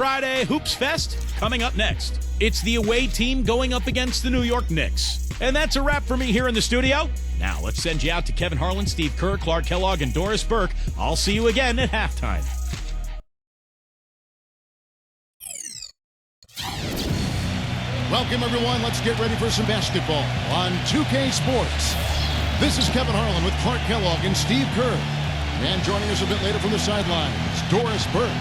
Friday Hoops Fest coming up next. It's the away team going up against the New York Knicks. And that's a wrap for me here in the studio. Now let's send you out to Kevin Harlan, Steve Kerr, Clark Kellogg, and Doris Burke. I'll see you again at halftime. Welcome, everyone. Let's get ready for some basketball on 2K Sports. This is Kevin Harlan with Clark Kellogg and Steve Kerr. And joining us a bit later from the sidelines, Doris Burke.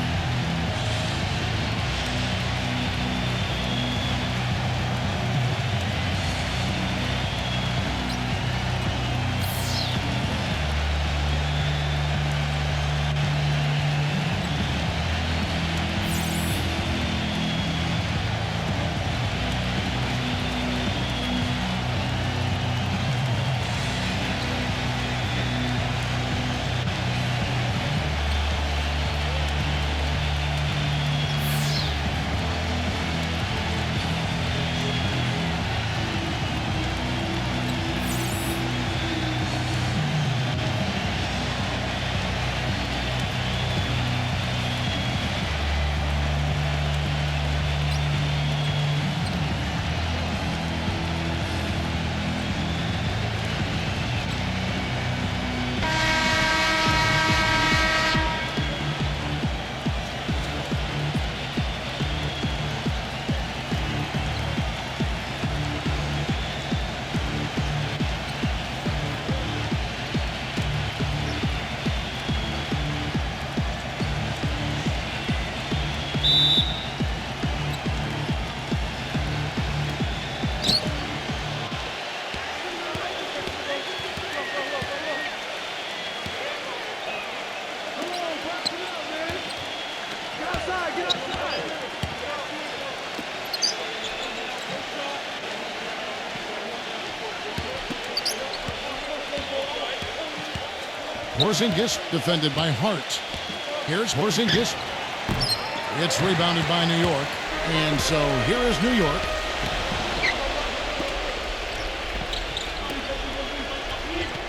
Porzingis defended by Hart. Here's Porzingis. It's rebounded by New York. And so here is New York.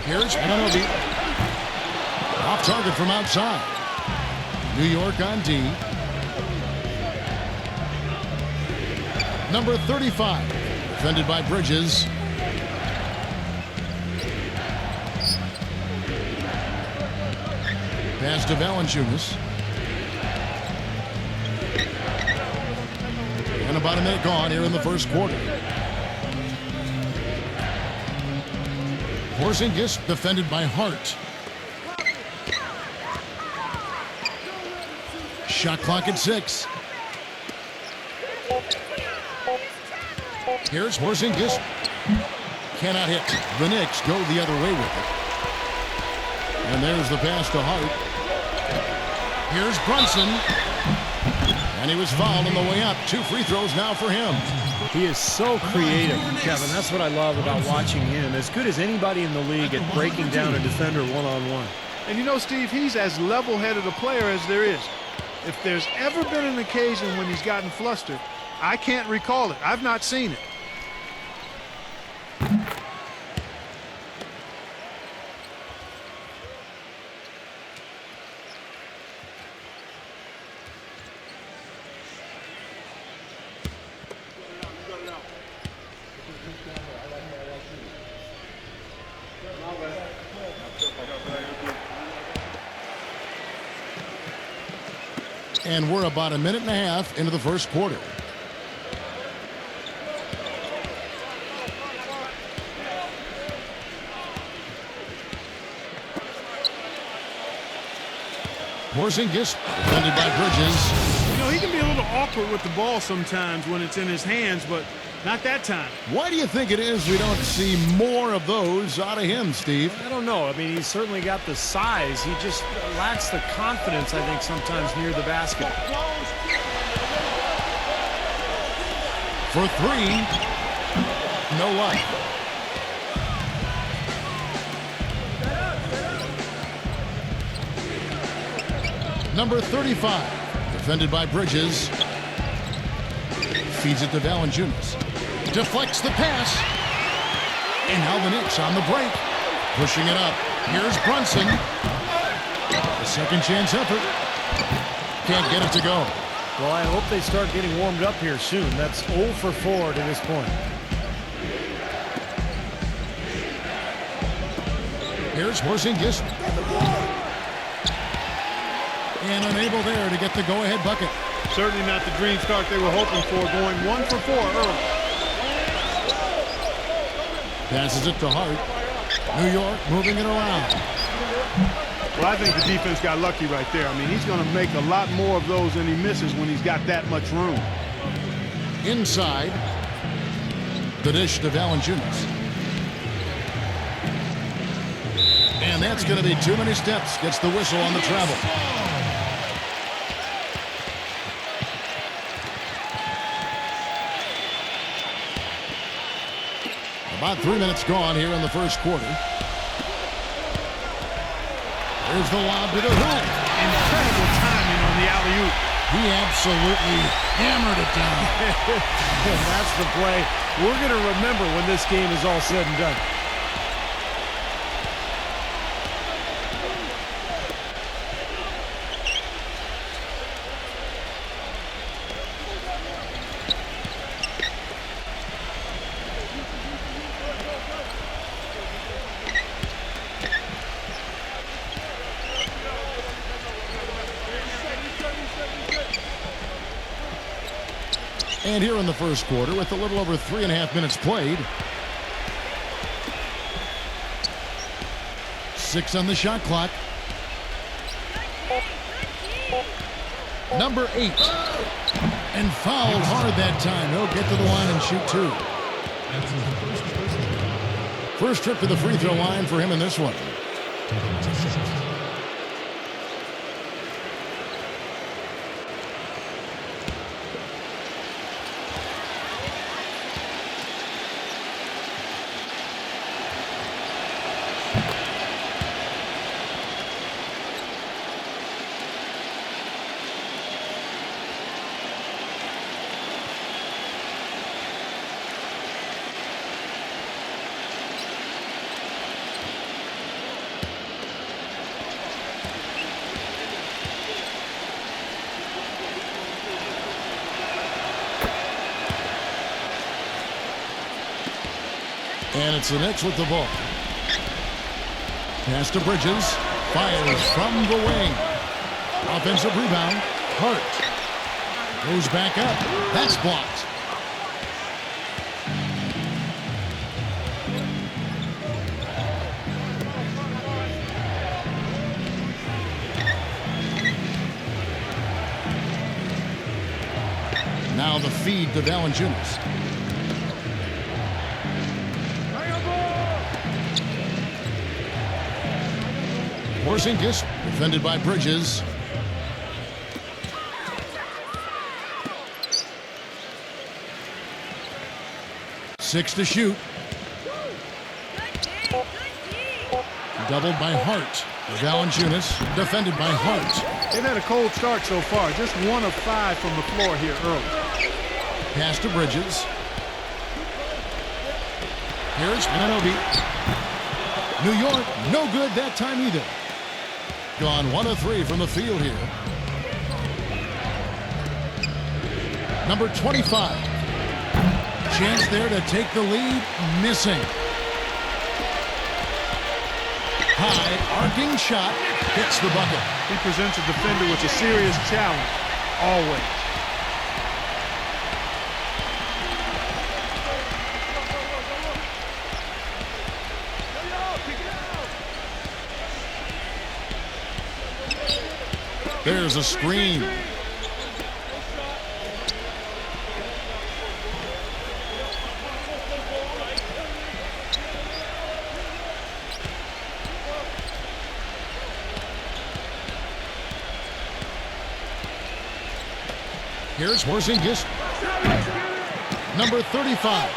Here's Medevenx. Off target from outside. New York on D. Number 35. Defended by Bridges. Pass to Valanciunas. And about a minute gone here in the first quarter. Porzingis defended by Hart. Shot clock at 6. Here's Porzingis. Cannot hit. The Knicks go the other way with it. And there's the pass to Hart. Here's Brunson. And he was fouled on the way up. 2 free throws now for him. He is so creative, Kevin. That's what I love about watching him. As good as anybody in the league at breaking down a defender one-on-one. And you know, Steve, he's as level-headed a player as there is. If there's ever been an occasion when he's gotten flustered, I can't recall it. I've not seen it. And we're about a minute and a half into the first quarter. Porzingis defended by Bridges. You know, he can be a little awkward with the ball sometimes when it's in his hands, but not that time. Why do you think it is we don't see more of those out of him, Steve? I don't know. I mean, he's certainly got the size. He just lacks the confidence, I think, sometimes near the basket. For 3, no luck. Number 35, defended by Bridges. Feeds it to Valanciunas. Deflects the pass. And now the Knicks on the break. Pushing it up. Here's Brunson. A second chance effort. Can't get it to go. Well, I hope they start getting warmed up here soon. That's 0 for 4 to this point. Here's Porzingis. And unable there to get the go-ahead bucket. Certainly not the dream start they were hoping for, going 1 for 4 early. Passes it to Hart. New York moving it around. Well, I think the defense got lucky right there. I mean, he's going to make a lot more of those than he misses when he's got that much room. Inside. The dish to Valanciunas. And that's going to be too many steps. Gets the whistle on the travel. About 3 minutes gone here in the first quarter. There's the lob to the hoop. Incredible timing on the alley-oop. He absolutely hammered it down. And that's the play we're going to remember when this game is all said and done. And here in the first quarter, with a little over 3.5 minutes played. 6 on the shot clock. Number 8. And fouled hard that time. He'll get to the line and shoot 2. First trip to the free throw line for him in this one. And it's the Knicks with the ball. Pass to Bridges. Fires from the wing. Offensive rebound. Hart. Goes back up. That's blocked. Now the feed to Valanciunas. Porzingis, defended by Bridges. Six to shoot. Doubled by Hart. Valanciunas, defended by Hart. They've had a cold start so far. Just 1 of 5 from the floor here early. Pass to Bridges. Here's Anunoby. New York, no good that time either. Gone 1 of 3 from the field here. Number 25. Chance there to take the lead. Missing. High, arcing shot. Hits the bucket. He presents a defender with a serious challenge. Always. There's a screen. Here's Porzingis. Number 35.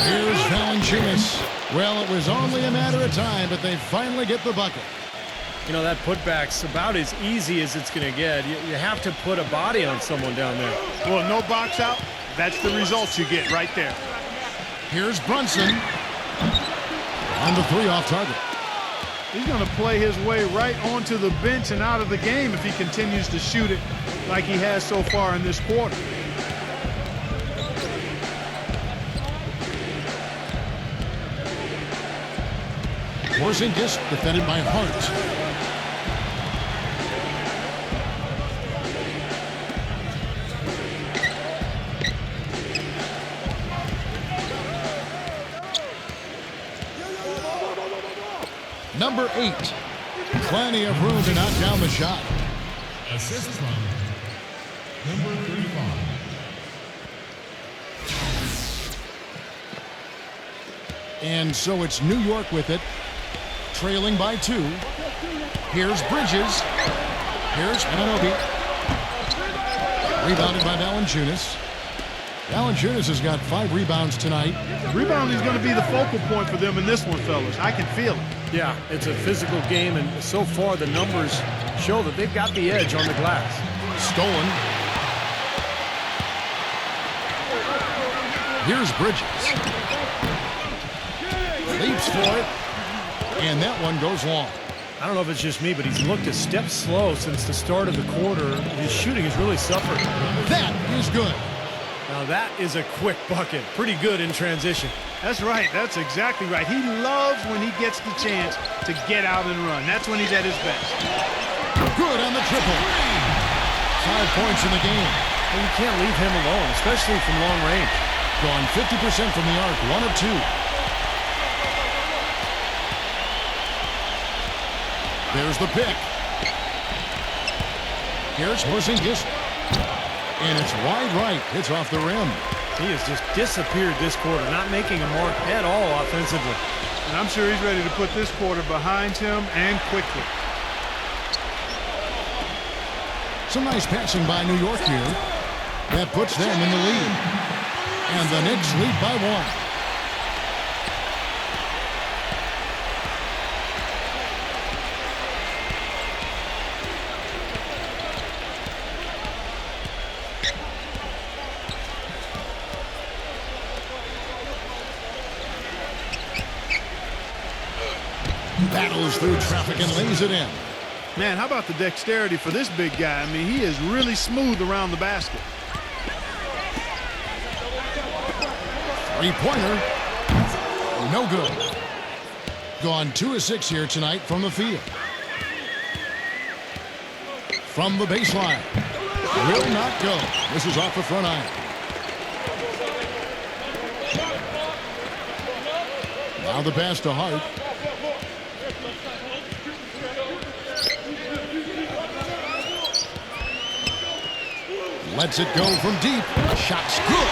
Here's Valanciunas. Well, it was only a matter of time, but they finally get the bucket. You know, that putback's about as easy as it's going to get. You have to put a body on someone down there. Well, no box out. That's the results you get right there. Here's Brunson. On the 3 off target. He's going to play his way right onto the bench and out of the game if he continues to shoot it like he has so far in this quarter. Porzingis defended by Hart. Number 8. Plenty of room to knock down the shot. Assist from number 35. And so it's New York with it, trailing by 2. Here's Bridges. Here's Anunoby. Rebounded by Valanciunas. Valanciunas has got 5 rebounds tonight. Rebounding is going to be the focal point for them in this one, fellas. I can feel it. Yeah, it's a physical game, and so far the numbers show that they've got the edge on the glass. Stolen. Here's Bridges. Leaps for it. And that one goes long. I don't know if it's just me, but he's looked a step slow since the start of the quarter. His shooting has really suffered. That is good. Now that is a quick bucket. Pretty good in transition. That's right. That's exactly right. He loves when he gets the chance to get out and run. That's when he's at his best. Good on the triple. 5 points in the game. Well, you can't leave him alone, especially from long range. Gone 50% from the arc, 1 of 2. There's the pick. Here's Porzingis. And it's wide right. It's off the rim. He has just disappeared this quarter, not making a mark at all offensively. And I'm sure he's ready to put this quarter behind him and quickly. Some nice passing by New York here. That puts them in the lead. And the Knicks lead by 1. Battles through traffic and lays it in. Man, how about the dexterity for this big guy? I mean, he is really smooth around the basket. 3-pointer. No good. Gone 2 of 6 here tonight from the field. From the baseline. Will not go. This is off the front iron. Now the pass to Hart. Lets it go from deep. Shot's good.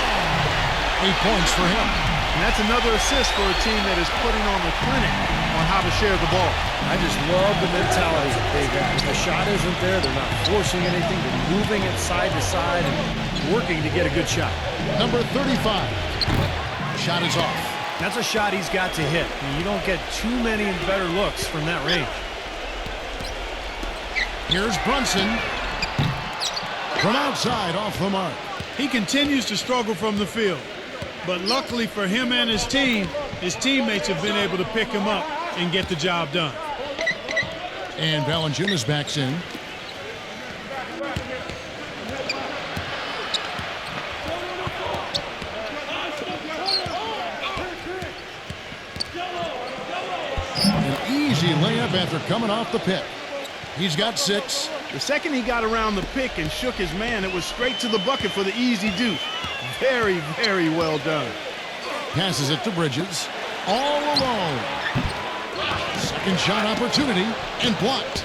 8 points for him. And that's another assist for a team that is putting on a clinic on how to share the ball. I just love the mentality that they've got. If the shot isn't there, they're not forcing anything. They're moving it side to side and working to get a good shot. Number 35. Shot is off. That's a shot he's got to hit. I mean, you don't get too many better looks from that range. Here's Brunson. From outside, off the mark. He continues to struggle from the field. But luckily for him and his team, his teammates have been able to pick him up and get the job done. And Valanciunas backs in. An easy layup after coming off the pick. He's got 6. The second he got around the pick and shook his man, it was straight to the bucket for the easy deuce. Very, very well done. Passes it to Bridges. All alone. Second shot opportunity and blocked.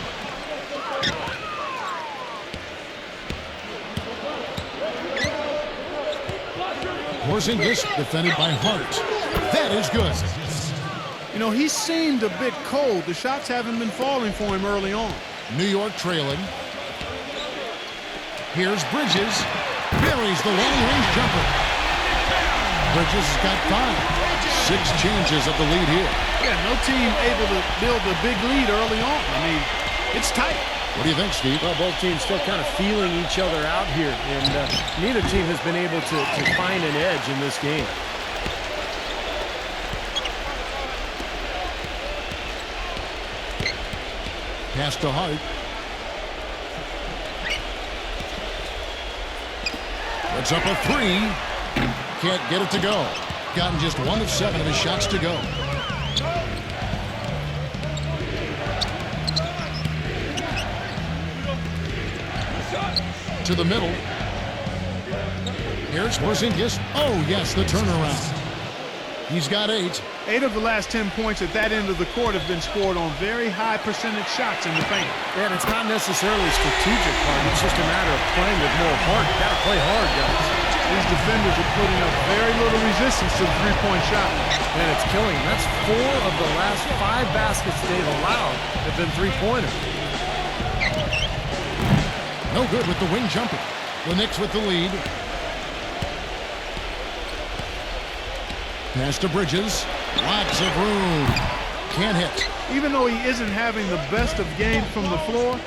Porzingis defended by Hart. That is good. You know, he seemed a bit cold. The shots haven't been falling for him early on. New York trailing. Here's Bridges. Buries the long-range jumper. Bridges has got 5. 6 changes of the lead here. Yeah, no team able to build a big lead early on. I mean, it's tight. What do you think, Steve? Well, both teams still kind of feeling each other out here, and neither team has been able to find an edge in this game. Pass to Hart. Puts up a three. Can't get it to go. Gotten just 1 of 7 of his shots to go. To the middle. Here's Porzingis. Oh, yes, the turnaround. He's got 8. 8 of the last 10 points at that end of the court have been scored on very high percentage shots in the paint. And it's not necessarily strategic, part. It's just a matter of playing with more heart. You got to play hard, guys. These defenders are putting up very little resistance to the three-point shot. And it's killing them. That's 4 of the last 5 baskets they've allowed have been three-pointers. No good with the wing jumper. The Knicks with the lead. Pass to Bridges. Lots of room. Can't hit. Even though he isn't having the best of games from the floor,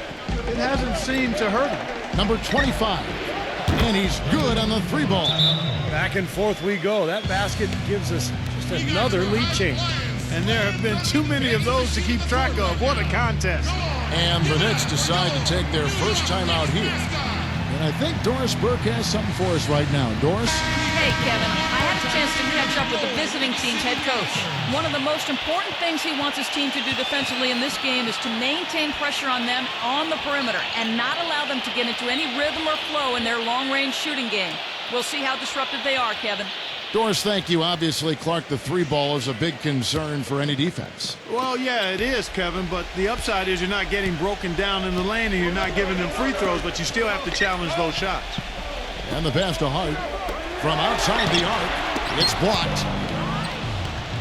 it hasn't seemed to hurt him. Number 25. And he's good on the 3-ball. Back and forth we go. That basket gives us just another lead change. And there have been too many of those to keep track of. What a contest. And the Knicks decide to take their first time out here. And I think Doris Burke has something for us right now. Doris? Hey, Kevin. I had a chance to catch up with the visiting team's head coach. One of the most important things he wants his team to do defensively in this game is to maintain pressure on them on the perimeter and not allow them to get into any rhythm or flow in their long-range shooting game. We'll see how disruptive they are, Kevin. Doris, thank you. Obviously, Clark, the 3-ball is a big concern for any defense. Well, yeah, it is, Kevin, but the upside is you're not getting broken down in the lane and you're not giving them free throws, but you still have to challenge those shots. And the pass to Hart. From outside the arc, it's blocked.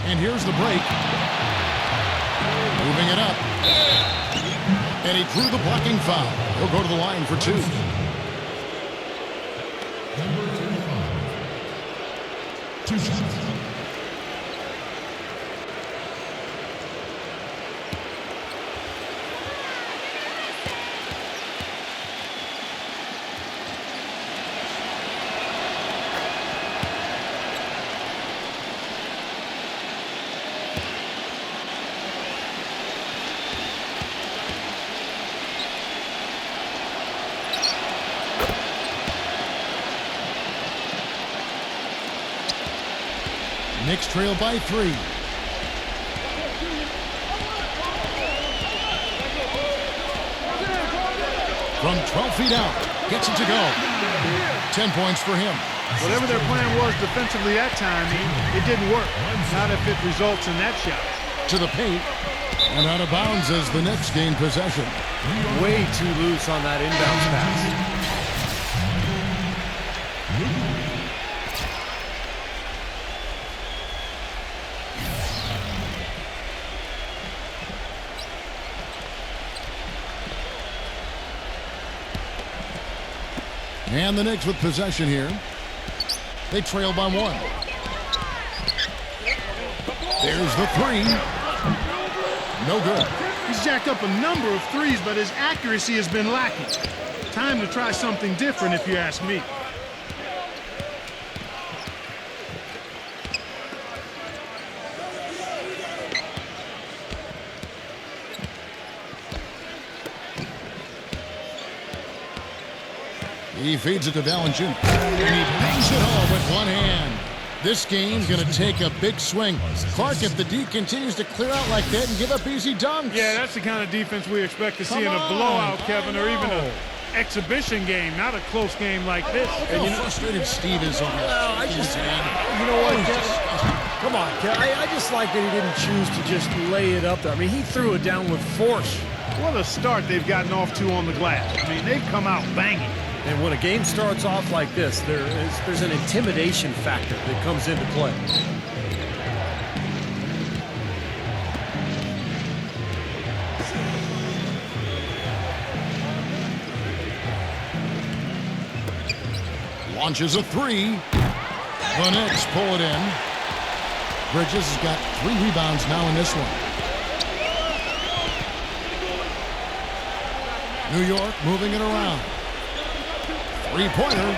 And here's the break. Moving it up. And he drew the blocking foul. He'll go to the line for 2. Number 35. 2 shots. Knicks trail by 3. From 12 feet out, gets it to go. 10 points for him. Whatever their plan was defensively that time, it didn't work. Not if it results in that shot. To the paint, and out of bounds as the Knicks gain possession. Way too loose on that inbounds pass. And the Knicks with possession here. They trail by 1. There's the 3. No good. He's jacked up a number of threes, but his accuracy has been lacking. Time to try something different, if you ask me. He feeds it to Valanciunas, and he bangs it home with one hand. This game's going to take a big swing. Clark, if the D continues to clear out like that and give up easy dunks. Yeah, that's the kind of defense we expect to see in a blowout, Kevin, or even an exhibition game, not a close game like this. And you know, frustrated Steve is on his hand. You know what, Kevin? Come on, Kevin. I just like that he didn't choose to just lay it up there. I mean, he threw it down with force. What a start they've gotten off to on the glass. I mean, they've come out banging. And when a game starts off like this, there's an intimidation factor that comes into play. Launches a 3. The Knicks pull it in. Bridges has got 3 rebounds now in this one. New York moving it around. 3-pointer.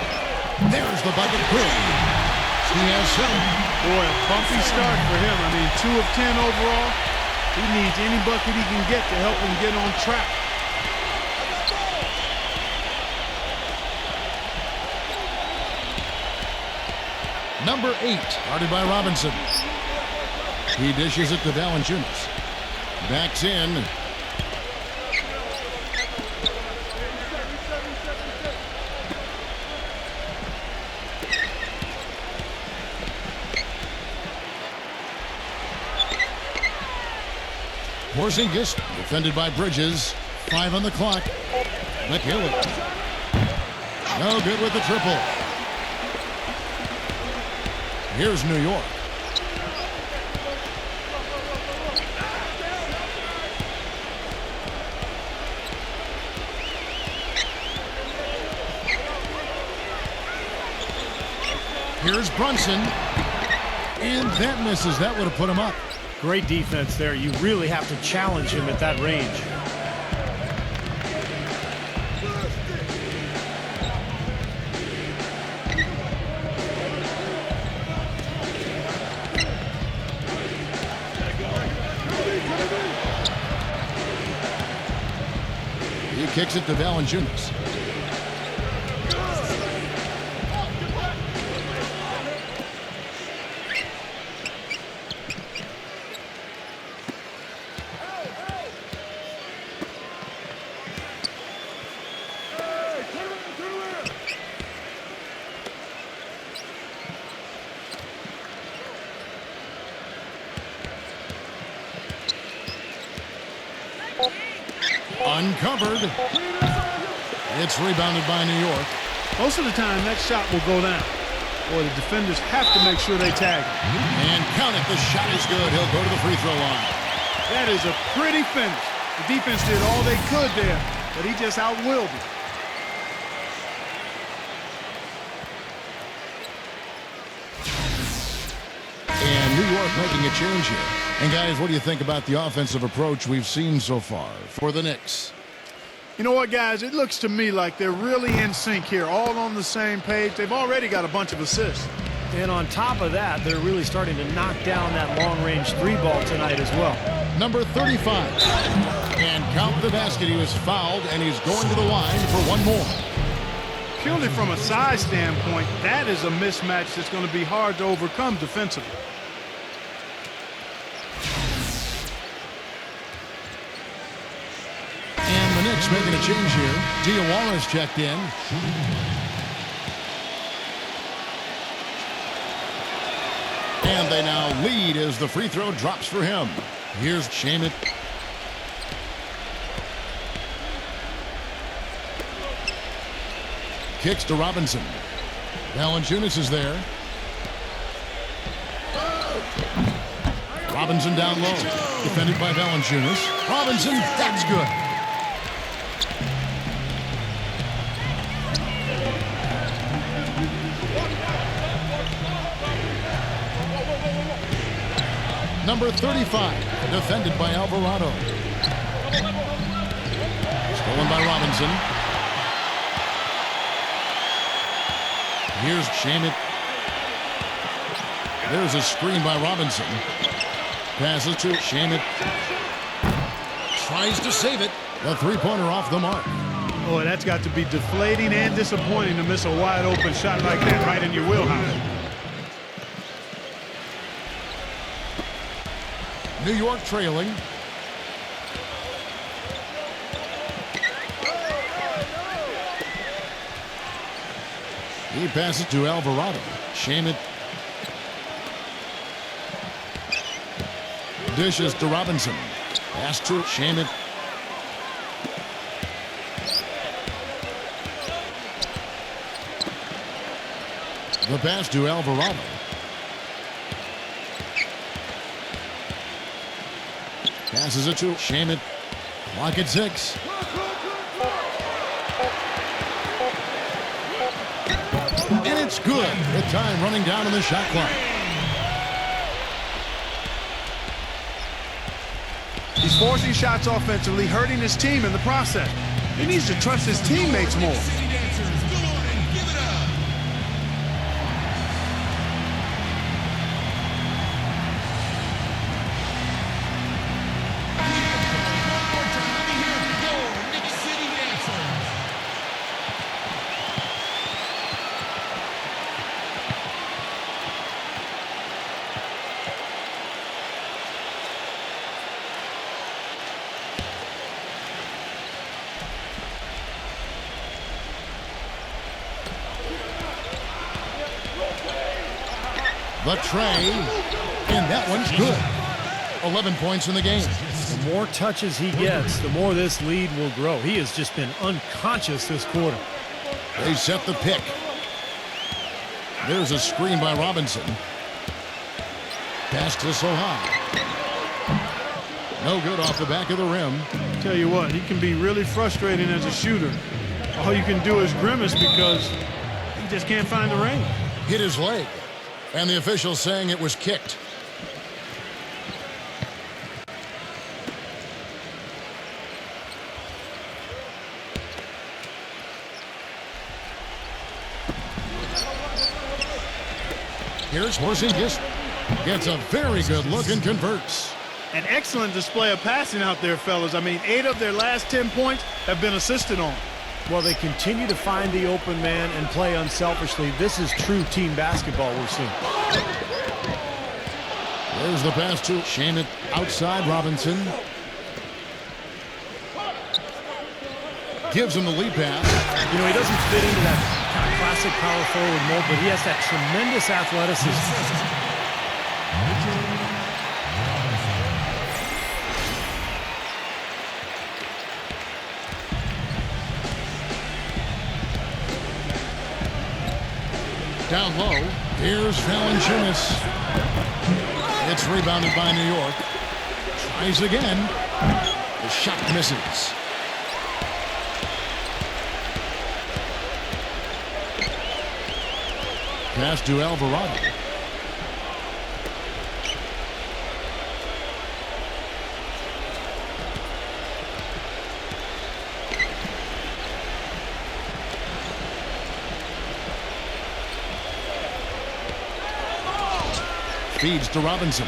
There's the bucket. Good. He has 7. Boy, a bumpy start for him. I mean, 2 of 10 overall. He needs any bucket he can get to help him get on track. Number 8, guarded by Robinson. He dishes it to Valanciunas. Backs in. Porzingis, defended by Bridges. 5 on the clock. McHale. No good with the triple. Here's New York. Here's Brunson. And that misses. That would have put him up. Great defense there. You really have to challenge him at that range. He kicks it to Valanciunas. Uncovered. It's rebounded by New York. Most of the time, that shot will go down. Boy, the defenders have to make sure they tag him. And count it. The shot is good. He'll go to the free throw line. That is a pretty finish. The defense did all they could there, but he just outwilled them. And New York making a change here. And guys, what do you think about the offensive approach we've seen so far for the Knicks? You know what, guys? It looks to me like they're really in sync here, all on the same page. They've already got a bunch of assists. And on top of that, they're really starting to knock down that long-range 3-ball tonight as well. Number 35. And count the basket. He was fouled, and he's going to the line for one more. Purely from a size standpoint, that is a mismatch that's going to be hard to overcome defensively. And the Knicks making a change here. Diawara's checked in. And they now lead as the free throw drops for him. Here's Shamit. Kicks to Robinson. Valanciunas is there. Robinson down low. Defended by Valanciunas. Robinson, that's good. Number 35, defended by Alvarado. Stolen by Robinson. Here's Shamit. There's a screen by Robinson. Passes to Shamit. Tries to save it. The three-pointer off the mark. Boy, that's got to be deflating and disappointing to miss a wide-open shot like that right in your wheelhouse. New York trailing. He passes to Alvarado. Shamit. Dishes to Robinson. Pass to Shamit. The pass to Alvarado. Passes it to Shamit. Clock at 6. And it's good. The time running down in the shot clock. He's forcing shots offensively, hurting his team in the process. He needs to trust his teammates more. The tray, and that one's good. 11 points in the game. The more touches he gets, the more this lead will grow. He has just been unconscious this quarter. They set the pick. There's a screen by Robinson. Pass to Sohan. No good off the back of the rim. Tell you what, he can be really frustrating as a shooter. All you can do is grimace because he just can't find the range. Hit his leg, and the official saying it was kicked. Here's Porzingis. Gets a very good look and converts. An excellent display of passing out there, fellas. I mean, 8 of their last 10 points have been assisted on. Well, they continue to find the open man and play unselfishly. This is true team basketball we're seeing. There's the pass to Shamet outside Robinson. Gives him the lead pass. You know, he doesn't fit into that kind of classic power forward mold, but he has that tremendous athleticism. Down low, here's Valanciunas. It's rebounded by New York. Tries again. The shot misses. Pass to Alvarado. Feeds to Robinson.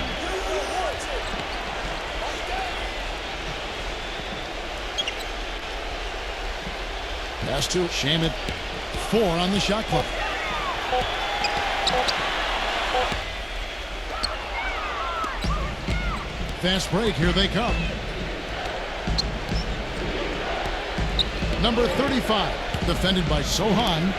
Pass to Shamet. 4 on the shot clock. Fast break, here they come. Number 35, defended by Sohan.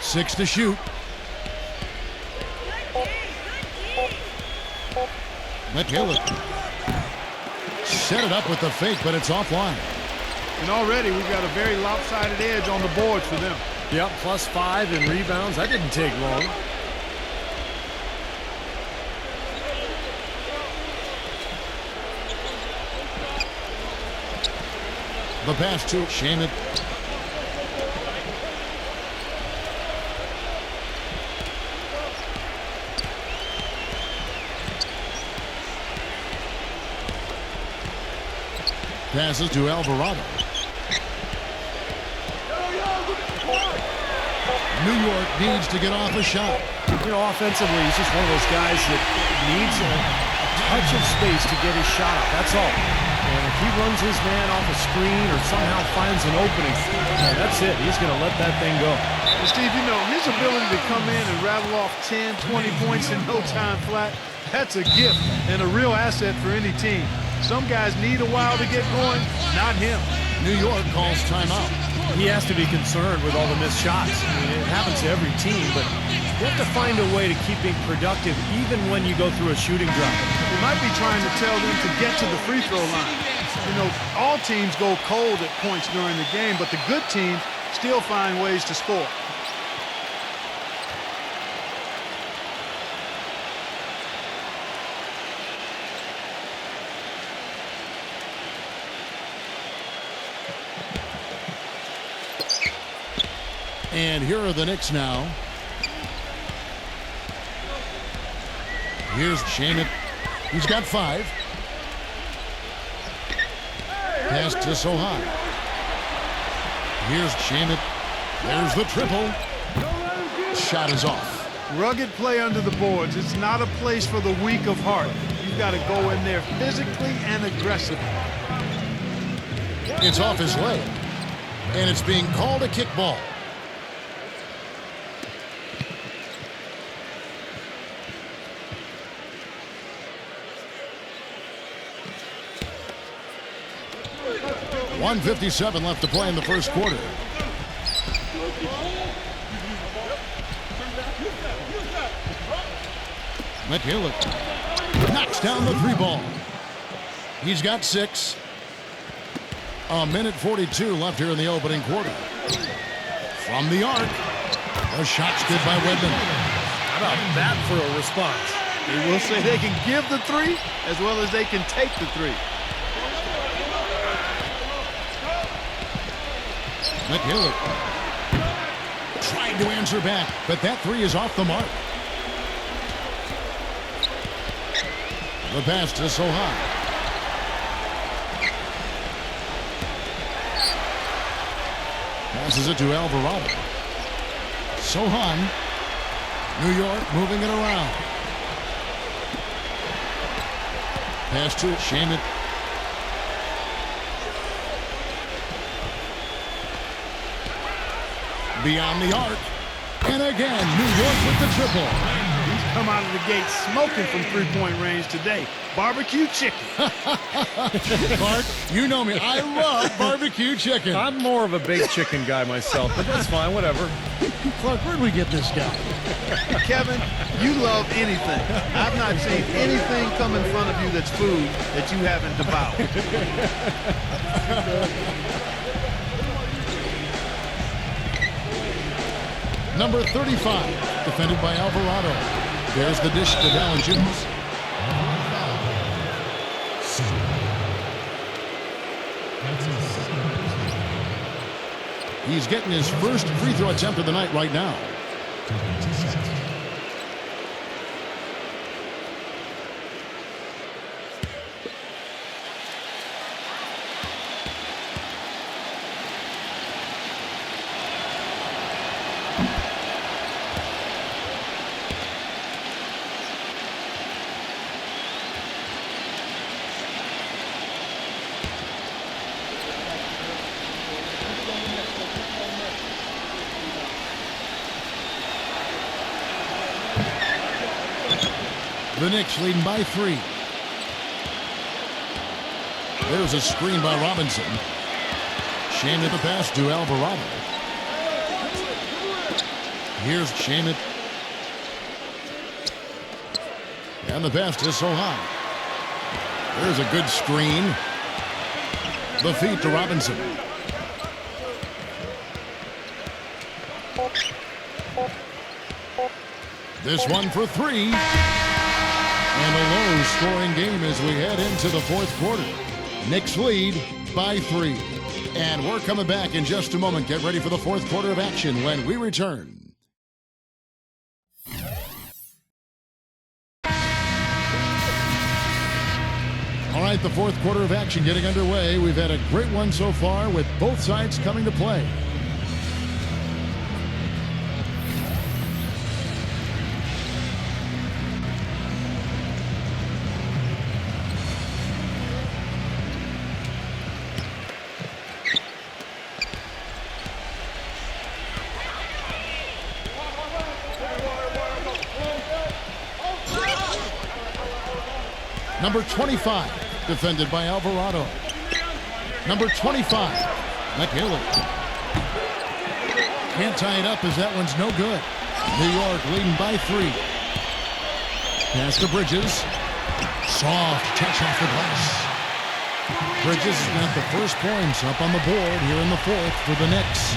Six to shoot. McGillis set it up with the fake, but it's offline. And already we've got a very lopsided edge on the boards for them. Yep, +5 in rebounds. That didn't take long. The pass to Shamet. Passes to Alvarado. New York needs to get off a shot. You know, offensively, he's just one of those guys that needs a touch of space to get his shot up. That's all. And if he runs his man off a screen or somehow finds an opening, that's it. He's going to let that thing go. Well, Steve, you know, his ability to come in and rattle off 10, 20 points in no time flat, that's a gift and a real asset for any team. Some guys need a while to get going, not him. New York calls timeout. He has to be concerned with all the missed shots. I mean, it happens to every team, but you have to find a way to keep being productive even when you go through a shooting drought. He might be trying to tell them to get to the free throw line. You know, all teams go cold at points during the game, but the good teams still find ways to score. And here are the Knicks now. Here's Shamet. He's got 5. Pass to Sohan. Here's Shamet. There's the triple. Shot is off. Rugged play under the boards. It's not a place for the weak of heart. You've got to go in there physically and aggressively. It's off his leg. And it's being called a kickball. .157 left to play in the first quarter. McHillip knocks down the three ball. He's got 6. A minute 42 left here in the opening quarter. From the arc, a shot's good by Wedman. How about that for a response? They will say they can give the 3 as well as they can take the 3. McHillip trying to answer back, but that 3 is off the mark. The pass to Sohan. Passes it to Alvarado. Sohan. New York moving it around. Pass to Shamet. Beyond the arc. And again, New York with the triple. He's come out of the gate smoking from three-point range today. Barbecue chicken. Clark, you know me. I love barbecue chicken. I'm more of a baked chicken guy myself, but that's fine, whatever. Clark, where'd we get this guy? Kevin, you love anything. I've not seen anything come in front of you that's food that you haven't devoured. Number 35, defended by Alvarado. There's the dish to Valanciunas. He's getting his first free throw attempt of the night right now. The Knicks leading by 3. There's a screen by Robinson. Shamet the pass to Alvarado. Here's Shamet. And the pass to Sohan. There's a good screen. The feed to Robinson. This one for 3. And a low-scoring game as we head into the fourth quarter. Knicks lead by 3. And we're coming back in just a moment. Get ready for the fourth quarter of action when we return. All right, the fourth quarter of action getting underway. We've had a great one so far with both sides coming to play. Number 25, defended by Alvarado. Number 25, McHillip. Can't tie it up as that one's no good. New York leading by 3. Pass to Bridges. Soft touch off the glass. Bridges has got the first points up on the board here in the fourth for the Knicks.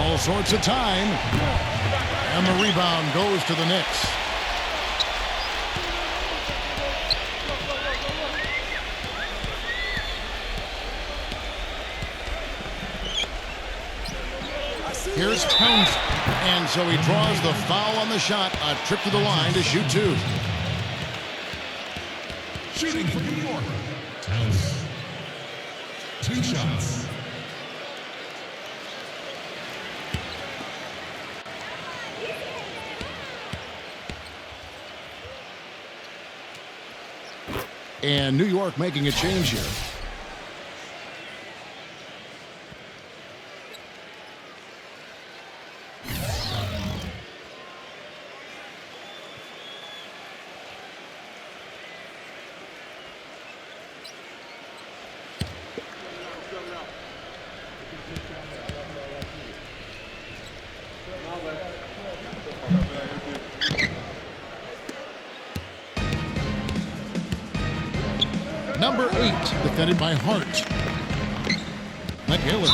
All sorts of time. And the rebound goes to the Knicks. Here's Towns. And so he draws the foul on the shot. A trip to the line to shoot 2. Shooting for New York. Towns. 2 shots. And New York making a change here. Number 8, defended by Hart. McHillary.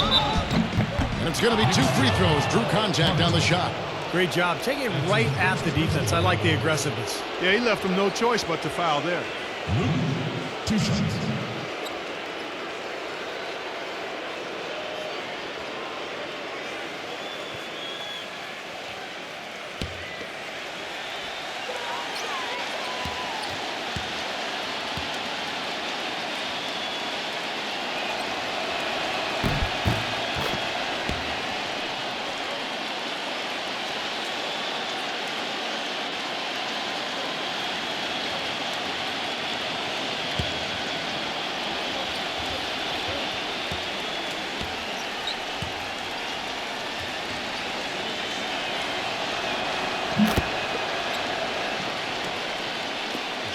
And it's going to be 2 free throws. Drew contact on the shot. Great job. Taking it right at the defense. I like the aggressiveness. Yeah, he left him no choice but to foul there. 2 shots.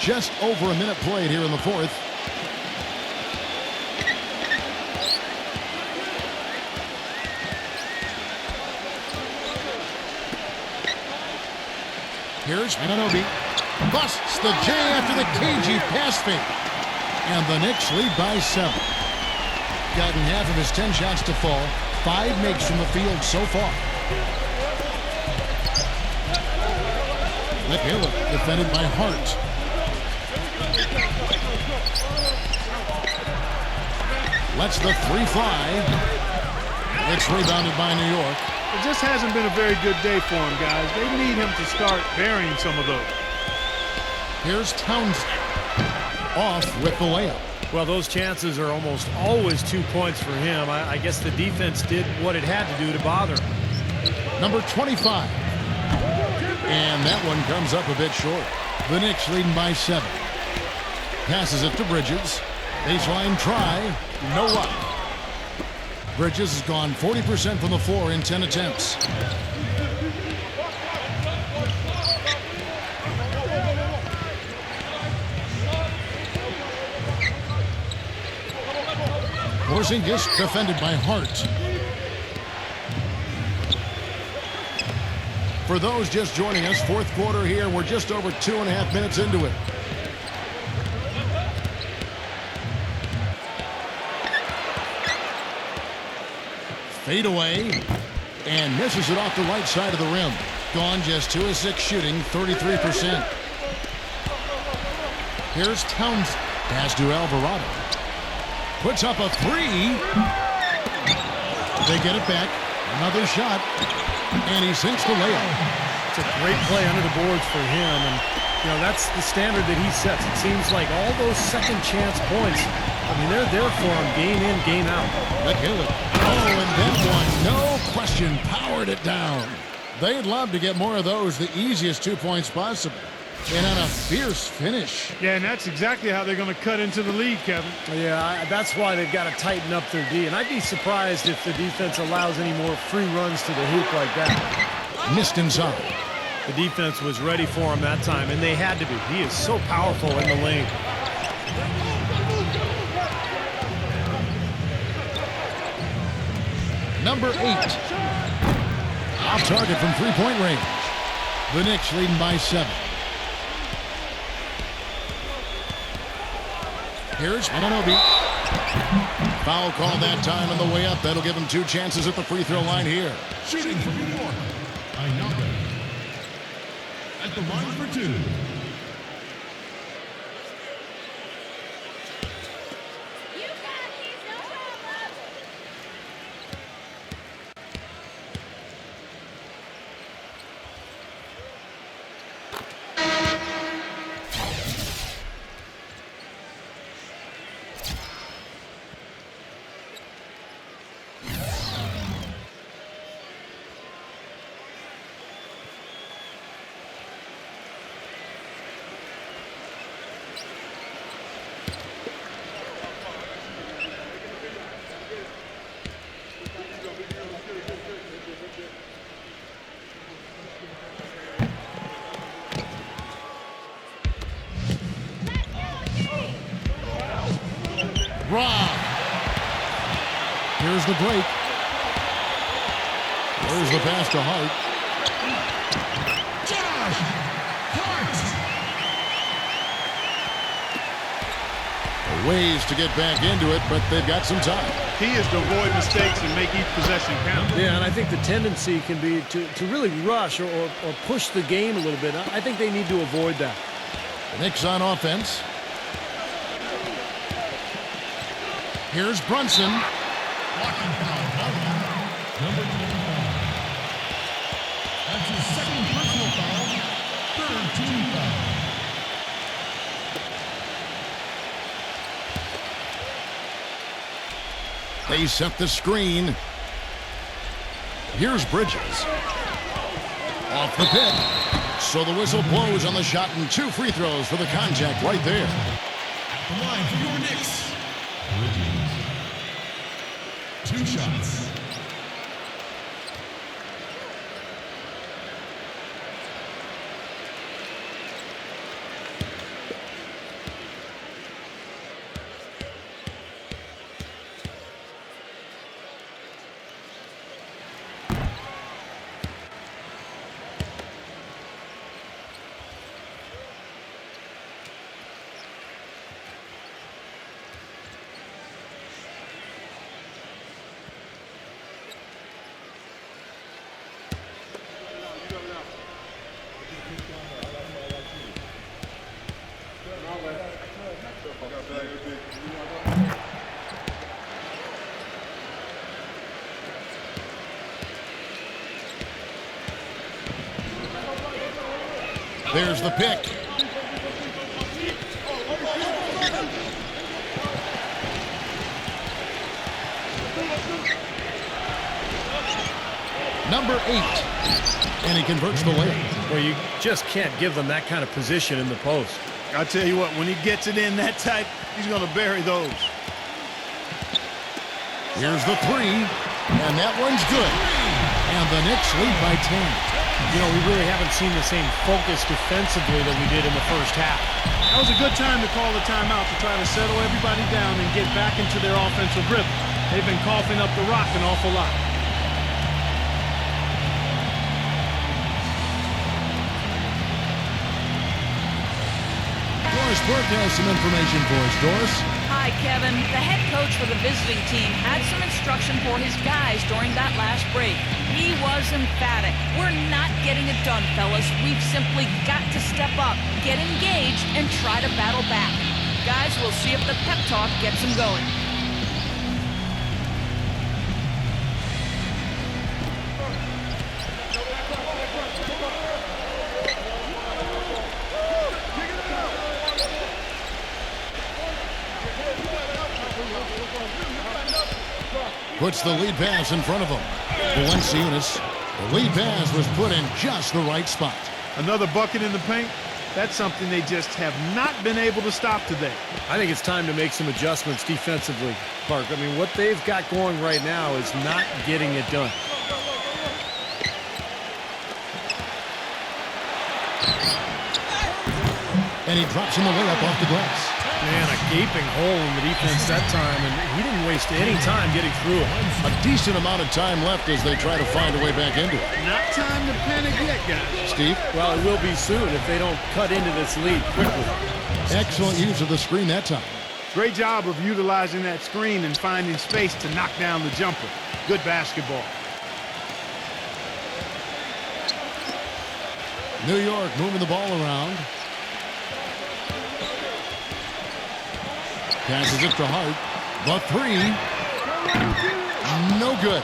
Just over a minute played here in the fourth. Here's Ananobi. Busts the J after the cagey pass fake. And the Knicks lead by 7. Gotten half of his 10 shots to fall. 5 makes from the field so far. McHillary defended by Hart. Lets the 3 fly. It's rebounded by New York. It just hasn't been a very good day for him, guys. They need him to start burying some of those. Here's Townsend. Off with the layup. Well, those chances are almost always 2 points for him. I guess the defense did what it had to do to bother him. Number 25. And that one comes up a bit short. The Knicks leading by 7. Passes it to Bridges. Baseline try. No luck. Bridges has gone 40% from the floor in 10 attempts. Porzingis defended by Hart. For those just joining us, fourth quarter here. We're just over 2.5 minutes into it. Fade away and misses it off the right side of the rim. Gone just 2 of 6 shooting, 33%. Here's Townsend. Pass to Alvarado. Puts up a 3. They get it back. Another shot. And he sinks the layup. It's a great play under the boards for him. And, you know, that's the standard that he sets. It seems like all those second chance points, I mean, they're there for him game in, game out. McHillary. Oh, and then one, no question, powered it down. They'd love to get more of those, the easiest 2 points possible. And on a fierce finish. Yeah, and that's exactly how they're going to cut into the lead, Kevin. Yeah, that's why they've got to tighten up their D. And I'd be surprised if the defense allows any more free runs to the hoop like that. Missed inside. The defense was ready for him that time, and they had to be. He is so powerful in the lane. Number 8. Off target from three-point range. The Knicks leading by 7. Here's Ananobi. Foul call that time on the way up. That'll give him 2 chances at the free throw line here. Shooting from New York, Iñaki. At the line for 2. Here's the break. There's the pass to Hart. Ways to get back into it, but they've got some time. Key is to avoid mistakes and make each possession count. Yeah, and I think the tendency can be to really rush or push the game a little bit. I think they need to avoid that. Knicks on offense. Here's Brunson. Blocking foul, number 25. That's his second personal foul, third team foul. They set the screen. Here's Bridges. Off the pick. So the whistle blows on the shot and 2 free throws for the contact right there. At the line for your Knicks. Bridges. 2 shots. There's the pick. Number 8. And he converts the layup. Well, you just can't give them that kind of position in the post. I'll tell you what, when he gets it in that tight, he's going to bury those. Here's the 3. And that one's good. And the Knicks lead by 10. You know, we really haven't seen the same focus defensively that we did in the first half. That was a good time to call the timeout to try to settle everybody down and get back into their offensive rhythm. They've been coughing up the rock an awful lot. Doris Burke has some information for us. Doris? Hi, Kevin. The head coach for the visiting team had some instruction for his guys during that last break. He was emphatic. We're not getting it done, fellas. We've simply got to step up, get engaged, and try to battle back. Guys, we'll see if the pep talk gets them going. Puts the lead pass in front of him. Valenciunas. The lead pass was put in just the right spot. Another bucket in the paint. That's something they just have not been able to stop today. I think it's time to make some adjustments defensively, Clark. I mean, what they've got going right now is not getting it done. And he drops in the layup off the glass. Man, a gaping hole in the defense that time, and he didn't waste any time getting through it. A decent amount of time left as they try to find a way back into it. Not time to panic yet, guys. Steve? Well, it will be soon if they don't cut into this lead quickly. Excellent use of the screen that time. Great job of utilizing that screen and finding space to knock down the jumper. Good basketball. New York moving the ball around. Passes it to Hart. The 3. No good.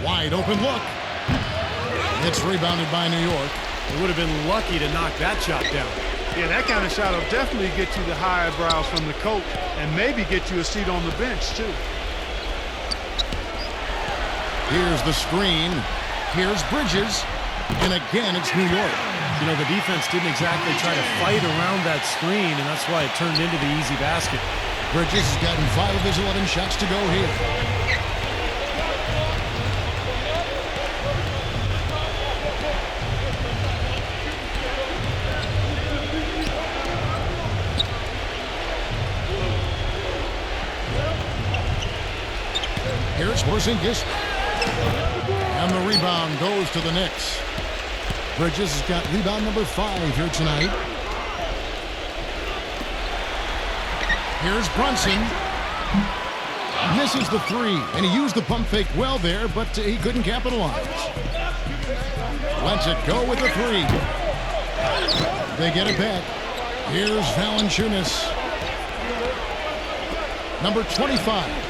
Wide open look. It's rebounded by New York. They would have been lucky to knock that shot down. Yeah, that kind of shot will definitely get you the high eyebrows from the coach and maybe get you a seat on the bench, too. Here's the screen. Here's Bridges. And again, it's New York. You know, the defense didn't exactly try to fight around that screen, and that's why it turned into the easy basket. Bridges has gotten 5 of his 11 shots to go here. Here's Porzingis. And the rebound goes to the Knicks. Bridges has got rebound number 5 here tonight. Here's Brunson. Misses the 3, and he used the pump fake well there, but he couldn't capitalize. Lets it go with the 3. They get it back. Here's Valanciunas. Number 25.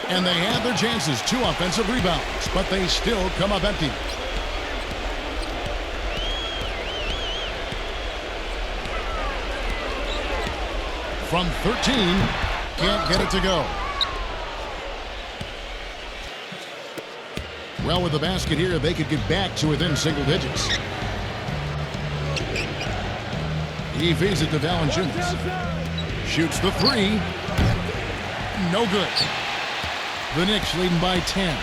And they have their chances. 2 offensive rebounds, but they still come up empty. From 13, can't get it to go. Well, with the basket here, they could get back to within single digits. He feeds it to Valanciunas. Shoots the 3. No good. The Knicks leading by 10.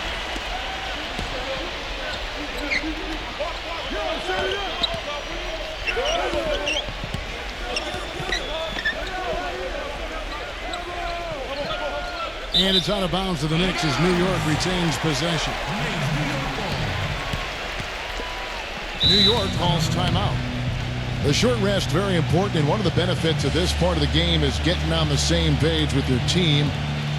And it's out of bounds to the Knicks as New York retains possession. New York calls timeout. The short rest very important, and one of the benefits of this part of the game is getting on the same page with your team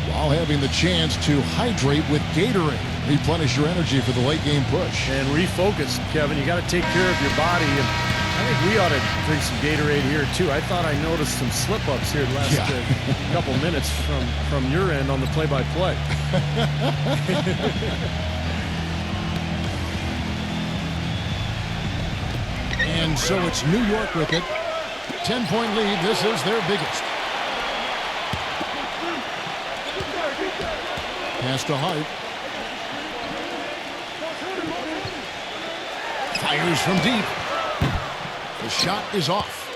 while having the chance to hydrate with Gatorade. Replenish your energy for the late game push. And refocus, Kevin. You got to take care of your body. And I think we ought to drink some Gatorade here, too. I thought I noticed some slip-ups here the last couple minutes from your end on the play-by-play. And so it's New York with it. 10-point lead. This is their biggest. Pass to Hart. Fires from deep. The shot is off.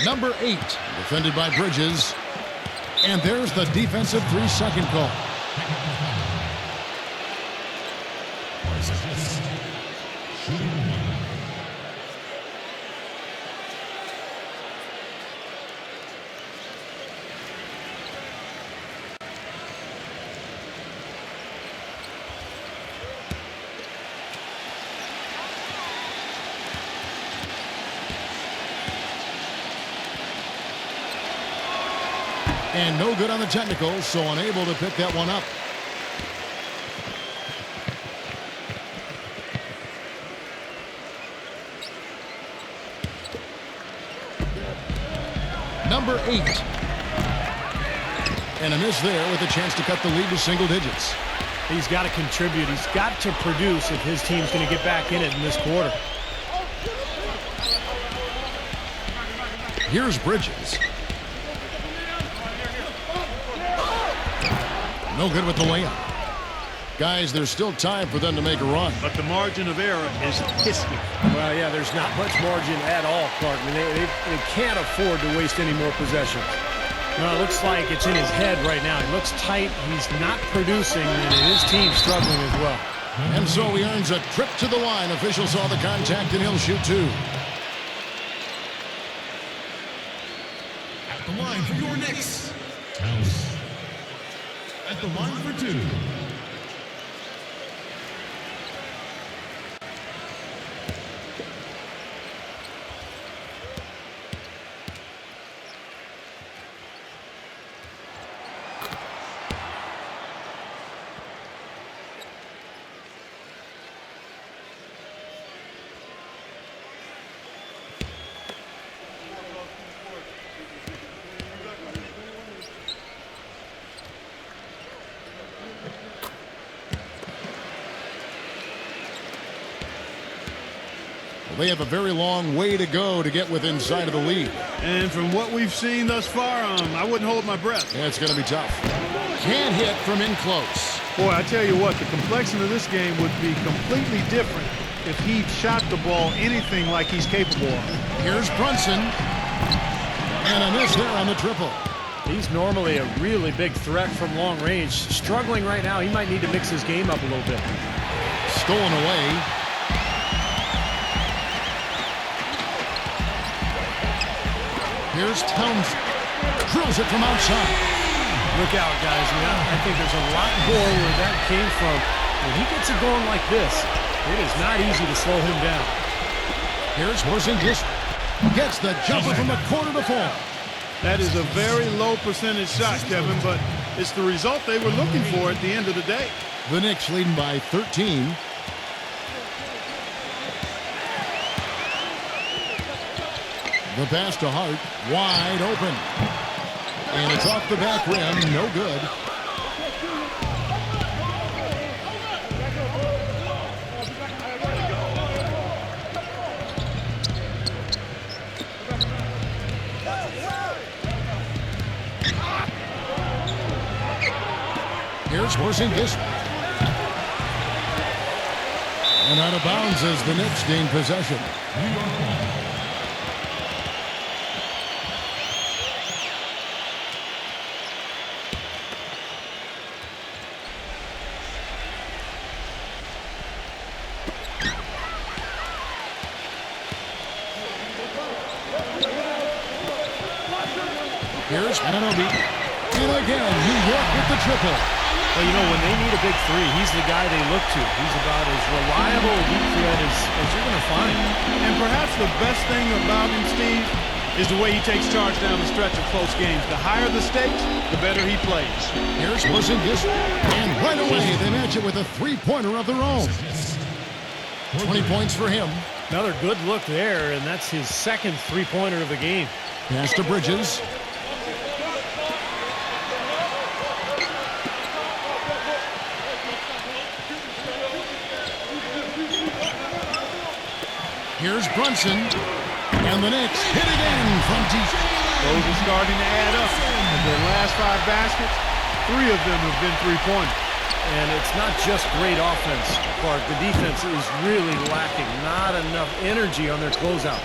Number 8, defended by Bridges. And there's the defensive 3-second call. And no good on the technical, so unable to pick that one up. Number 8. And a miss there with a chance to cut the lead to single digits. He's got to contribute. He's got to produce if his team's going to get back in it in this quarter. Here's Bridges. No good with the layup. Guys, there's still time for them to make a run. But the margin of error is hissing. Well, yeah, there's not much margin at all, Clark. I mean, they can't afford to waste any more possessions. No, it looks like it's in his head right now. He looks tight. He's not producing, and his team's struggling as well. And so he earns a trip to the line. Officials saw the contact, and he'll shoot 2. At the line for your Knicks, House. At the line for 2. They have a very long way to go to get within sight of the lead. And from what we've seen thus far, I wouldn't hold my breath. Yeah, it's going to be tough. Can't hit from in close. Boy, I tell you what, the complexion of this game would be completely different if he shot the ball anything like he's capable of. Here's Brunson. And a miss there on the triple. He's normally a really big threat from long range. Struggling right now. He might need to mix his game up a little bit. Stolen away. Here's Towns. Drills it from outside. Look out, guys. I think there's a lot more where that came from. When he gets it going like this, it is not easy to slow him down. Here's Porzingis. Gets the jumper from the corner to fall. That is a very low percentage shot, Kevin, but it's the result they were looking for at the end of the day. The Knicks leading by 13. The pass to Hart, wide open. And it's off the back rim, no good. Here's Porzingis. And out of bounds as the Knicks gain possession. Here's Anobi. And again, New York with the triple. Well, you know, when they need a big three, he's the guy they look to. He's about as reliable a deep threat as you're going to find. And perhaps the best thing about him, Steve, is the way he takes charge down the stretch of close games. The higher the stakes, the better he plays. Here's Porzingis. And right away, they match it with a three-pointer of their own. 20 points for him. Another good look there, and that's his second three-pointer of the game. Pass to Bridges. Here's Brunson, and the Knicks hit again from deep. Those are starting to add up. In their last 5 baskets, 3 of them have been three-pointers. And it's not just great offense, Clark. The defense is really lacking. Not enough energy on their closeout.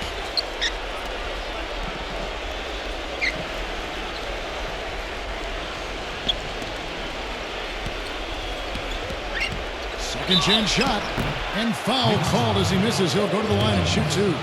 Second chance shot. And foul called as he misses. He'll go to the line and shoot 2.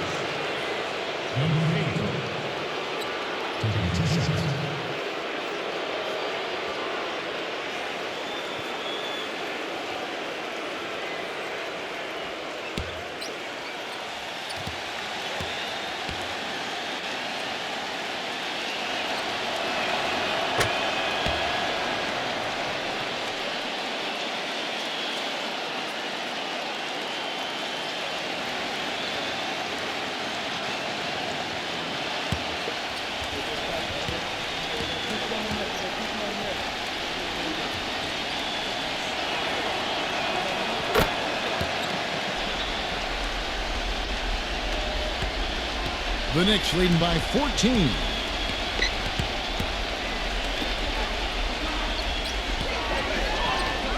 The Knicks leading by 14.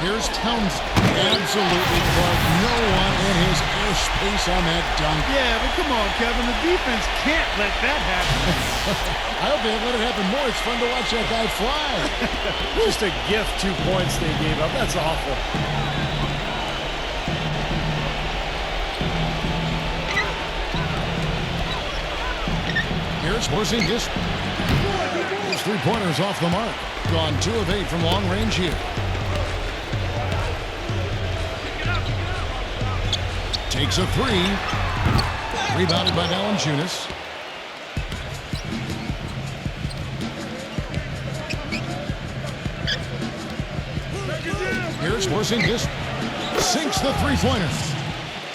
Here's Towns. Absolutely, Clark. No one in his airspace on that dunk. Yeah, but come on, Kevin. The defense can't let that happen. I hope they have let it happen more. It's fun to watch that guy fly. Just a gift, 2 points they gave up. That's awful. Here's Porzingis. Those three-pointers off the mark. Gone 2 of 8 from long range here. Takes a 3. Rebounded by Valanciunas. Here's Porzingis. Sinks the three-pointer.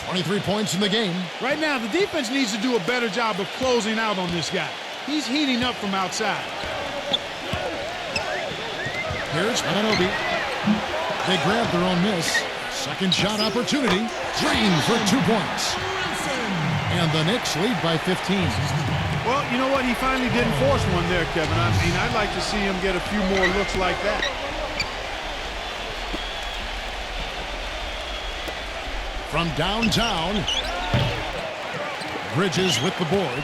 23 points in the game. Right now, the defense needs to do a better job of closing out on this guy. He's heating up from outside. Here's Anobi. They grab their own miss. Second shot opportunity. Green for 2 points. And the Knicks lead by 15. Well, you know what? He finally didn't force one there, Kevin. I mean, I'd like to see him get a few more looks like that. from downtown. Bridges with the board.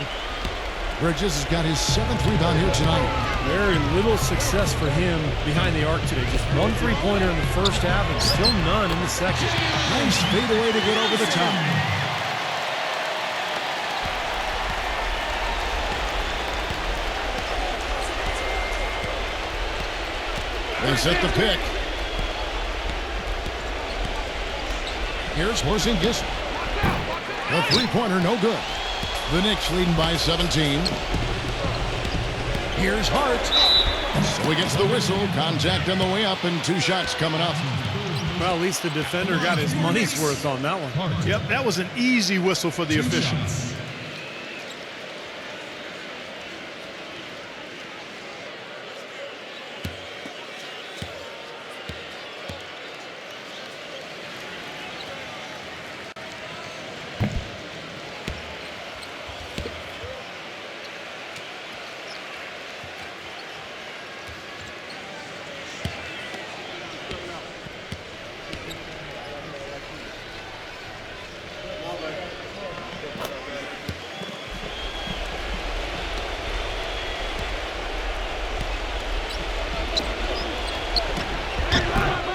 Bridges has got his 7th rebound here tonight. Very little success for him behind the arc today. Just 1 3-pointer in the first half and still none in the second. Nice fadeaway to get over the top. They set the pick. Here's Porzingis. The 3-pointer, no good. The Knicks leading by 17. Here's Hart. So he gets the whistle. Contact on the way up and 2 shots coming up. Well, at least the defender got his money's worth on that one. Yep, that was an easy whistle for the official.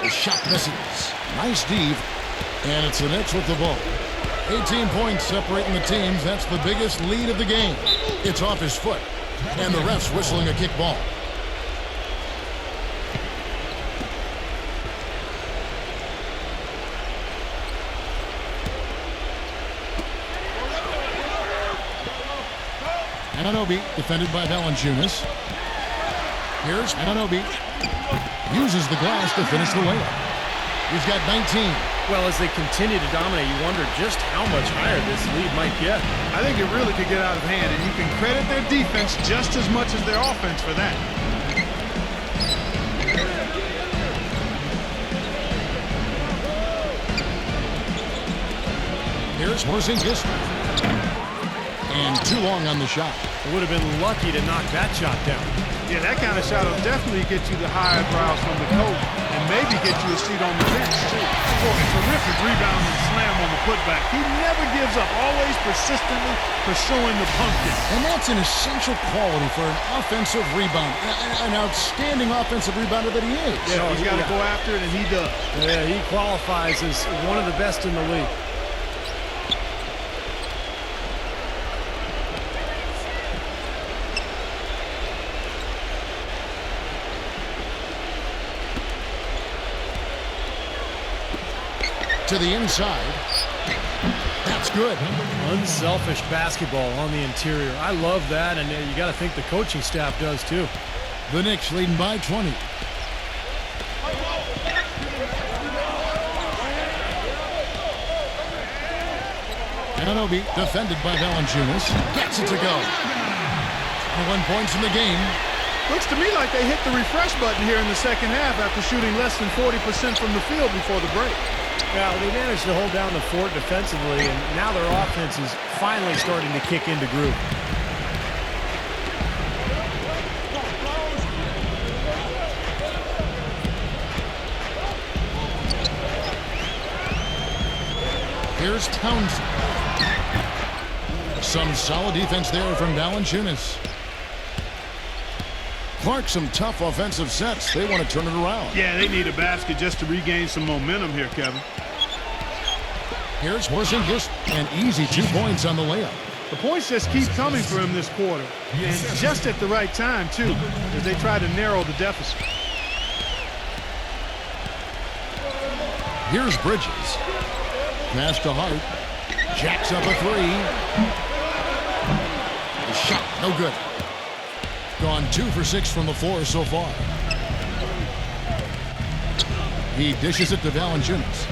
Shot misses. Nice deep. And it's the Knicks with the ball. 18 points separating the teams. That's the biggest lead of the game. It's off his foot. And the ref's whistling a kick ball. Anunoby defended by Valanciunas. Here's Anunoby. Uses the glass to finish the layup. He's got 19. Well, as they continue to dominate, you wonder just how much higher this lead might get. I think it really could get out of hand, and you can credit their defense just as much as their offense for that. Here's Porzingis. And too long on the shot. It would have been lucky to knock that shot down. Yeah, that kind of shot will definitely get you the high eyebrows from the coach and maybe get you a seat on the bench, too. Boy, a terrific rebound and slam on the putback. He never gives up, always persistently pursuing the pumpkin. And that's an essential quality for an offensive rebound. An outstanding offensive rebounder that he is. Yeah, he's got to go after it, and he does. Yeah, he qualifies as one of the best in the league. To the inside. That's good. Unselfish basketball on the interior. I love that, and you got to think the coaching staff does too. The Knicks leading by 20. Anunoby defended by Valanciunas. Gets it to go. 21 points in the game. Looks to me like they hit the refresh button here in the second half after shooting less than 40% from the field before the break. Well, they managed to hold down the fort defensively, and now their offense is finally starting to kick into groove. Here's Townsend. Some solid defense there from Valanciunas. Clark, some tough offensive sets. They want to turn it around. Yeah, they need a basket just to regain some momentum here, Kevin. Here's Porzingis, and easy 2 points on the layup. The points just keep coming for him this quarter, and just at the right time, too, as they try to narrow the deficit. Here's Bridges. Pass to Hart. Jacks up a 3. The shot, no good. Gone 2 for 6 from the floor so far. He dishes it to Valanciunas.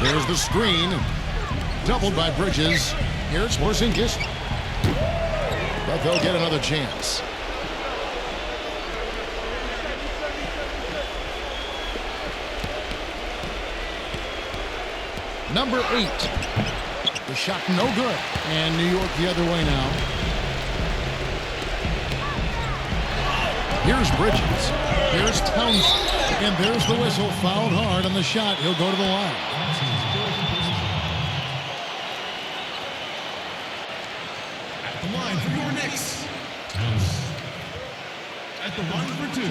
There's the screen. Doubled by Bridges. Here's Porzingis. But they'll get another chance. Number 8. The shot no good. And New York the other way now. Here's Bridges. Here's Townsend. And there's the whistle. Fouled hard on the shot. He'll go to the line. At the line for your Knicks, House. At the line for 2.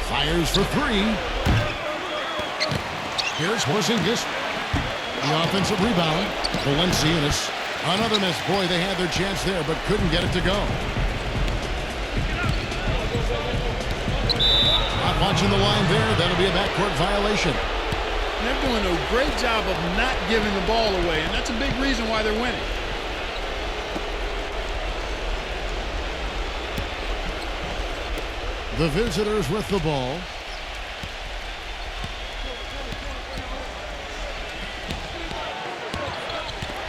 Fires for 3. Here's Porzingis. The offensive rebound. Valenciunas. Another miss. Boy, they had their chance there, but couldn't get it to go. Not watching the line there. That'll be a backcourt violation. They're doing a great job of not giving the ball away, and that's a big reason why they're winning. The visitors with the ball.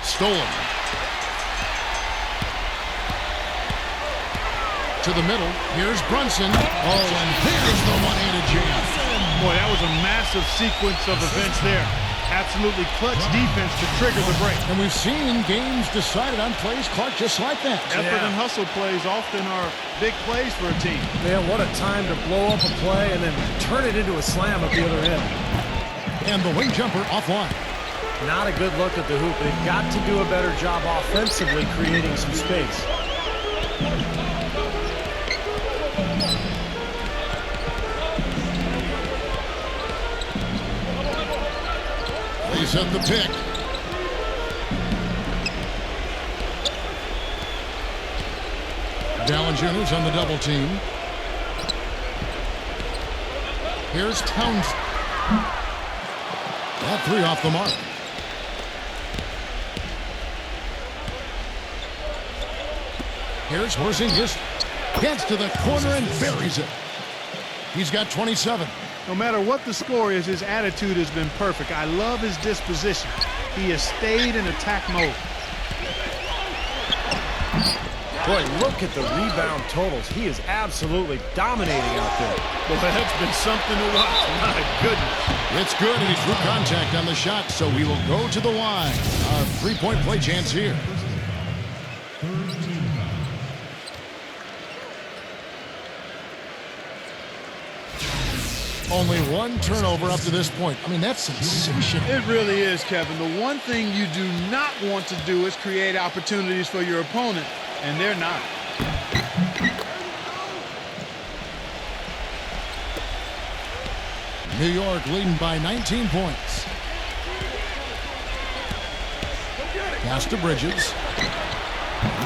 Stolen. To the middle. Here's Brunson. Oh, and there's the one-handed jam. Boy, that was a massive sequence of events there. Absolutely clutch defense to trigger the break. And we've seen games decided on plays, Clark, just like that. Effort and hustle plays often are big plays for a team. Man, what a time to blow up a play and then turn it into a slam at the other end. And the wing jumper offline. Not a good look at the hoop. They've got to do a better job offensively creating some space. They set the pick. Ballinger's on the double team. Here's Towns. That 3 off the mark. Here's Porzingis. Gets to the corner and buries it. He's got 27. No matter what the score is, his attitude has been perfect. I love his disposition. He has stayed in attack mode. Boy, look at the rebound totals. He is absolutely dominating out there. Boy, that's been something to watch. My goodness. It's good, and he drew contact on the shot, so we will go to the line. A 3-point play chance here. Only 1 turnover up to this point. I mean, that's sensational. It really is, Kevin. The one thing you do not want to do is create opportunities for your opponent, and they're not. New York leading by 19 points. Pass to Bridges.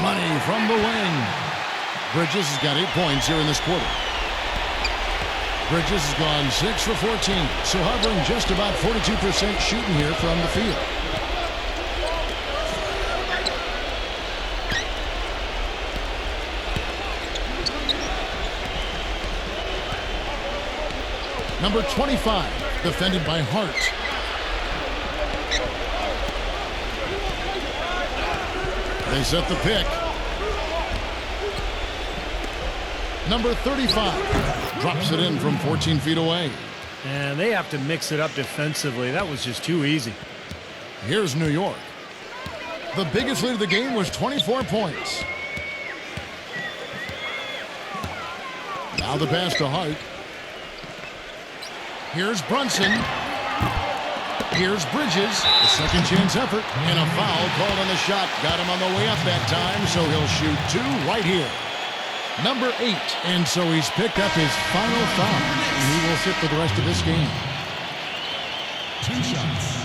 Money from the wing. Bridges has got 8 points here in this quarter. Bridges has gone 6 for 14, so hovering just about 42% shooting here from the field. Number 25, defended by Hart. They set the pick. Number 35 drops it in from 14 feet away. And they have to mix it up defensively. That was just too easy. Here's New York. The biggest lead of the game was 24 points. Now the pass to Hart. Here's Brunson. Here's Bridges. A second chance effort. And a foul called on the shot. Got him on the way up that time, so he'll shoot 2 right here. Number 8. And so he's picked up his final foul. And he will sit for the rest of this game. 2 shots.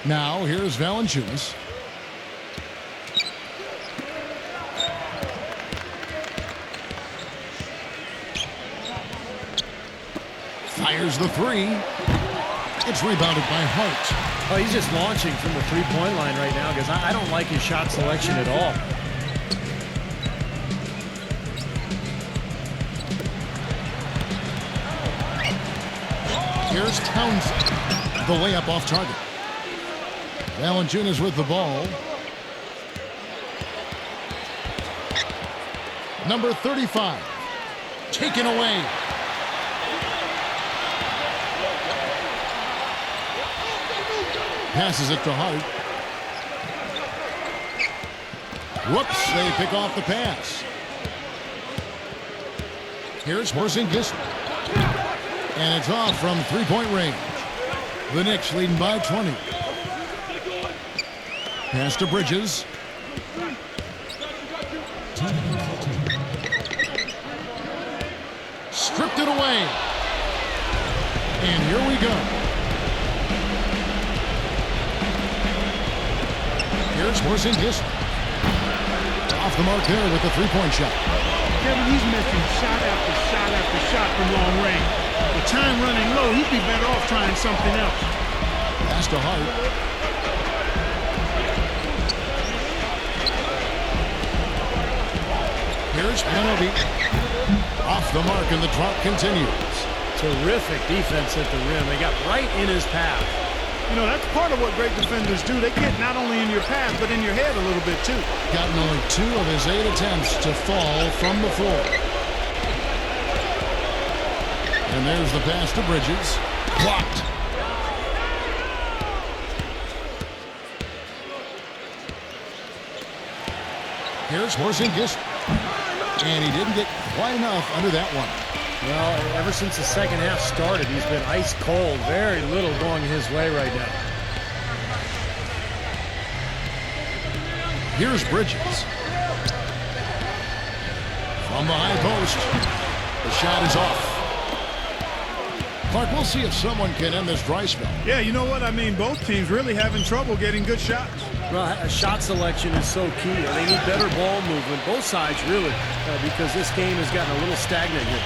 Now here's Valanciunas. Fires the three. It's rebounded by Hart. Oh, he's just launching from the three-point line right now because I don't like his shot selection at all. Here's Townsend. The layup off target. Valanciunas with the ball. Number 35. Taken away. Passes it to Hart. Whoops, they pick off the pass. Here's Porzingis. And it's off from three-point range. The Knicks leading by 20. Pass to Bridges. Stripped it away. And here we go. Here's Porzingis. Off the mark there with the three-point shot. Kevin, he's missing shot after shot after shot from long range. With time running low, he'd be better off trying something else. Pass to Hart. Here's Pablo. Off the mark, and the drop continues. Terrific defense at the rim. They got right in his path. You know, that's part of what great defenders do. They get not only in your path, but in your head a little bit, too. Gotten only 2 of his 8 attempts to fall from the floor. And there's the pass to Bridges. Blocked. Here's Porzingis. And he didn't get quite enough under that one. Well, ever since the second half started, he's been ice cold. Very little going his way right now. Here's Bridges. From the high post. The shot is off. Clark, we'll see if someone can end this dry spell. Yeah, you know what? I mean, both teams really having trouble getting good shots. Well, shot selection is so key. They need better ball movement, both sides really, because this game has gotten a little stagnant here.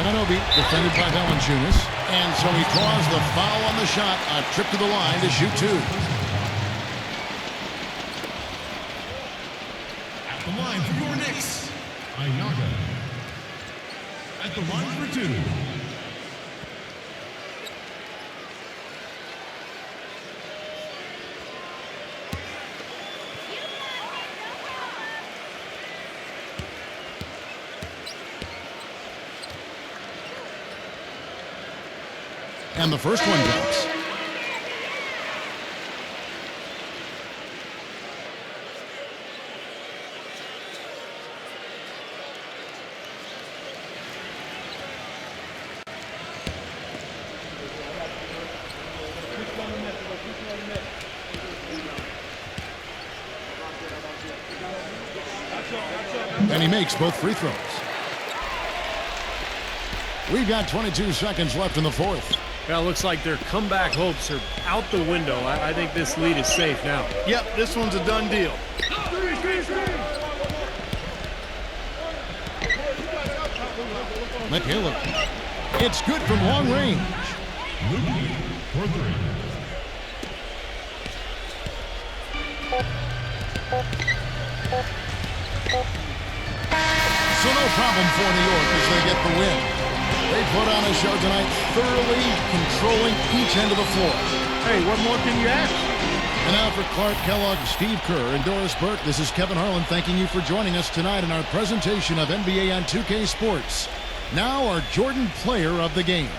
Anunoby defended by Valanciunas. And so he draws the foul on the shot. A trip to the line to shoot 2. At the line for your Knicks, Iñaki. At the line for 2. And the first one drops. And he makes both free throws. We've got 22 seconds left in the fourth. Well, it looks like their comeback hopes are out the window. I think this lead is safe now. Yep, this one's a done deal. McHale. It's good from long range. For 3. So no problem for New York as they get the win. They put on a show tonight, thoroughly controlling each end of the floor. Hey, what more can you ask? And now for Clark Kellogg, Steve Kerr, and Doris Burke, this is Kevin Harlan thanking you for joining us tonight in our presentation of NBA on 2K Sports. Now our Jordan Player of the Game.